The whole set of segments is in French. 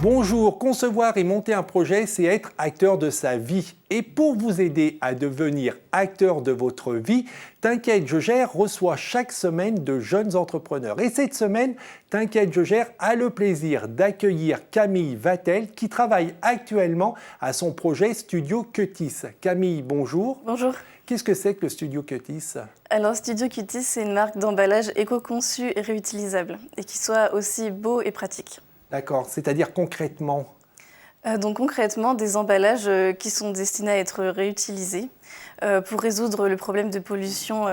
Bonjour, concevoir et monter un projet, c'est être acteur de sa vie. Et pour vous aider à devenir acteur de votre vie, T'inquiète, je gère reçoit chaque semaine de jeunes entrepreneurs. Et cette semaine, T'inquiète, je gère a le plaisir d'accueillir Camille Vatel qui travaille actuellement à son projet Studio Cutis. Camille, bonjour. Bonjour. Qu'est-ce que c'est que le Studio Cutis ? Alors Studio Cutis, c'est une marque d'emballage éco-conçu et réutilisable et qui soit aussi beau et pratique. D'accord, c'est-à-dire concrètement ? Donc concrètement, des emballages qui sont destinés à être réutilisés pour résoudre le problème de pollution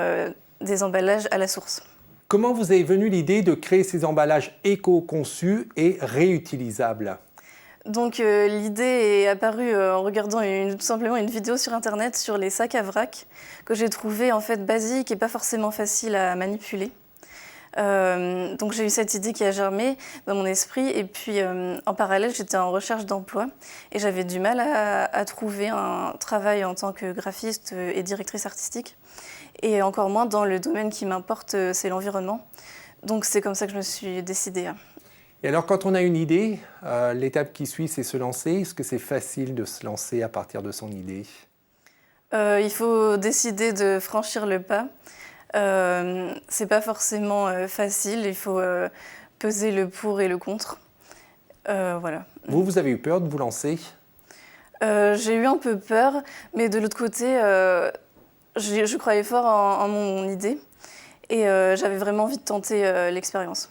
des emballages à la source. Comment vous est venue l'idée de créer ces emballages éco-conçus et réutilisables ? Donc l'idée est apparue en regardant tout simplement une vidéo sur internet sur les sacs à vrac que j'ai trouvé en fait basique et pas forcément facile à manipuler. Donc j'ai eu cette idée qui a germé dans mon esprit et puis en parallèle j'étais en recherche d'emploi et j'avais du mal à trouver un travail en tant que graphiste et directrice artistique et encore moins dans le domaine qui m'importe, c'est l'environnement. Donc c'est comme ça que je me suis décidée. Et alors quand on a une idée, l'étape qui suit c'est se lancer. Est-ce que c'est facile de se lancer à partir de son idée ? Il faut décider de franchir le pas. C'est pas forcément facile, il faut peser le pour et le contre. Voilà. Vous avez eu peur de vous lancer ? J'ai eu un peu peur, mais de l'autre côté, je croyais fort en mon idée et j'avais vraiment envie de tenter l'expérience.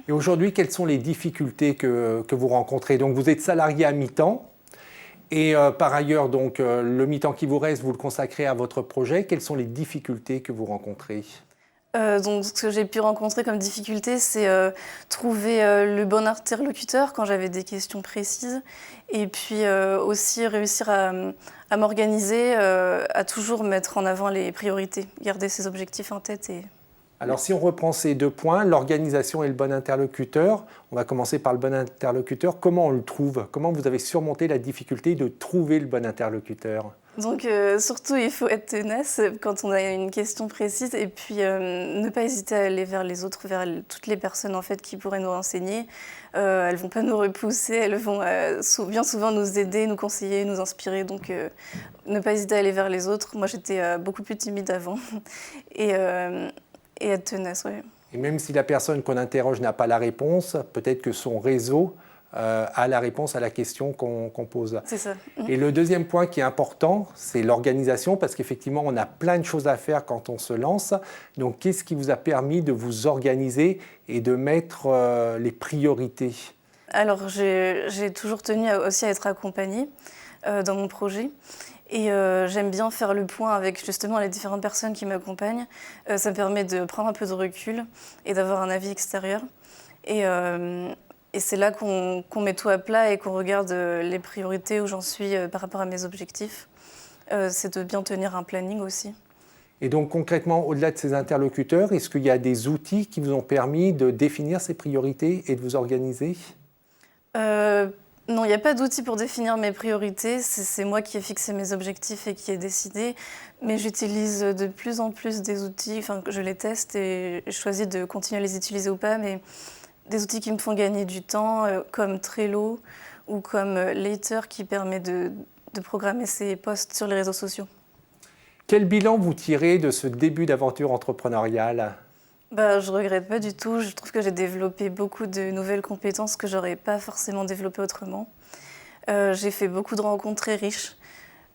Et aujourd'hui, quelles sont les difficultés que vous rencontrez ? Donc vous êtes salarié à mi-temps. Et par ailleurs, donc, le mi-temps qui vous reste, vous le consacrez à votre projet. Quelles sont les difficultés que vous rencontrez ? Donc, ce que j'ai pu rencontrer comme difficulté, c'est trouver le bon interlocuteur quand j'avais des questions précises. Et puis aussi réussir à m'organiser, à toujours mettre en avant les priorités, garder ses objectifs en tête. Alors si on reprend ces deux points, l'organisation et le bon interlocuteur, on va commencer par le bon interlocuteur. Comment on le trouve ? Comment vous avez surmonté la difficulté de trouver le bon interlocuteur ? Donc surtout, il faut être tenace quand on a une question précise et puis ne pas hésiter à aller vers les autres, vers toutes les personnes en fait qui pourraient nous renseigner. Elles ne vont pas nous repousser, elles vont bien souvent nous aider, nous conseiller, nous inspirer. Donc ne pas hésiter à aller vers les autres. Moi, j'étais beaucoup plus timide avant. Et être tenace, oui. Et même si la personne qu'on interroge n'a pas la réponse, peut-être que son réseau a la réponse à la question qu'on pose. C'est ça. Et le deuxième point qui est important, c'est l'organisation, parce qu'effectivement, on a plein de choses à faire quand on se lance. Donc, qu'est-ce qui vous a permis de vous organiser et de mettre les priorités ? Alors, j'ai toujours tenu aussi à être accompagnée dans mon projet. Et j'aime bien faire le point avec justement les différentes personnes qui m'accompagnent. Ça me permet de prendre un peu de recul et d'avoir un avis extérieur. Et c'est là qu'on met tout à plat et qu'on regarde les priorités où j'en suis par rapport à mes objectifs. C'est de bien tenir un planning aussi. Et donc concrètement, au-delà de ces interlocuteurs, est-ce qu'il y a des outils qui vous ont permis de définir ces priorités et de vous organiser ? Non, il n'y a pas d'outil pour définir mes priorités. C'est moi qui ai fixé mes objectifs et qui ai décidé. Mais j'utilise de plus en plus des outils, enfin, je les teste et je choisis de continuer à les utiliser ou pas. Mais des outils qui me font gagner du temps, comme Trello ou comme Later qui permet de programmer ses posts sur les réseaux sociaux. Quel bilan vous tirez de ce début d'aventure entrepreneuriale ? Je regrette pas du tout. Je trouve que j'ai développé beaucoup de nouvelles compétences que j'aurais pas forcément développées autrement. J'ai fait beaucoup de rencontres très riches,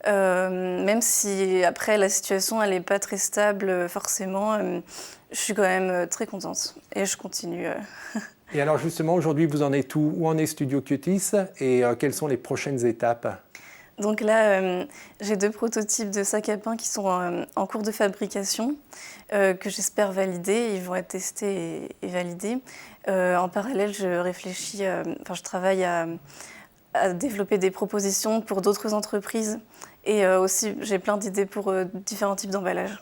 même si après la situation elle est pas très stable forcément. Je suis quand même très contente et je continue. Et alors justement aujourd'hui vous en êtes où en est Studio Cutis et quelles sont les prochaines étapes ? Donc là, j'ai 2 prototypes de sacs à pain qui sont en cours de fabrication, que j'espère valider. Ils vont être testés et validés. En parallèle, je travaille à développer des propositions pour d'autres entreprises. Et aussi, j'ai plein d'idées pour différents types d'emballages.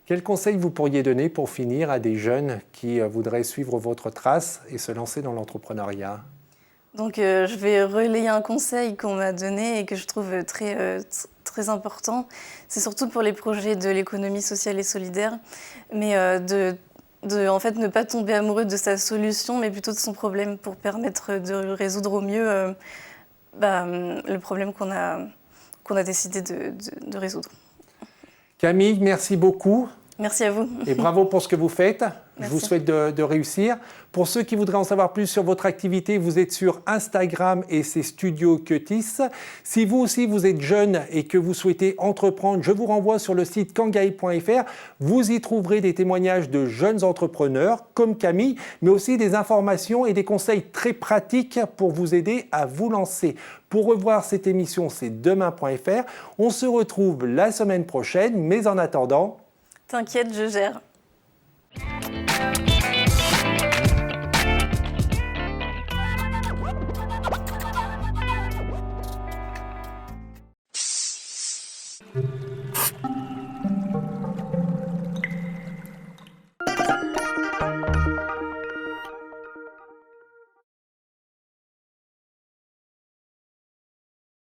Quels conseils vous pourriez donner pour finir à des jeunes qui voudraient suivre votre trace et se lancer dans l'entrepreneuriat ? Donc je vais relayer un conseil qu'on m'a donné et que je trouve très important. C'est surtout pour les projets de l'économie sociale et solidaire, mais en fait, ne pas tomber amoureux de sa solution, mais plutôt de son problème pour permettre de résoudre au mieux le problème qu'on a décidé de résoudre. Camille, merci beaucoup. Merci à vous. Et bravo pour ce que vous faites. Merci. Je vous souhaite de réussir. Pour ceux qui voudraient en savoir plus sur votre activité, vous êtes sur Instagram et c'est Studio Cutis. Si vous aussi vous êtes jeune et que vous souhaitez entreprendre, je vous renvoie sur le site kangai.fr. Vous y trouverez des témoignages de jeunes entrepreneurs comme Camille, mais aussi des informations et des conseils très pratiques pour vous aider à vous lancer. Pour revoir cette émission, c'est demain.fr. On se retrouve la semaine prochaine, mais en attendant... T'inquiète, je gère.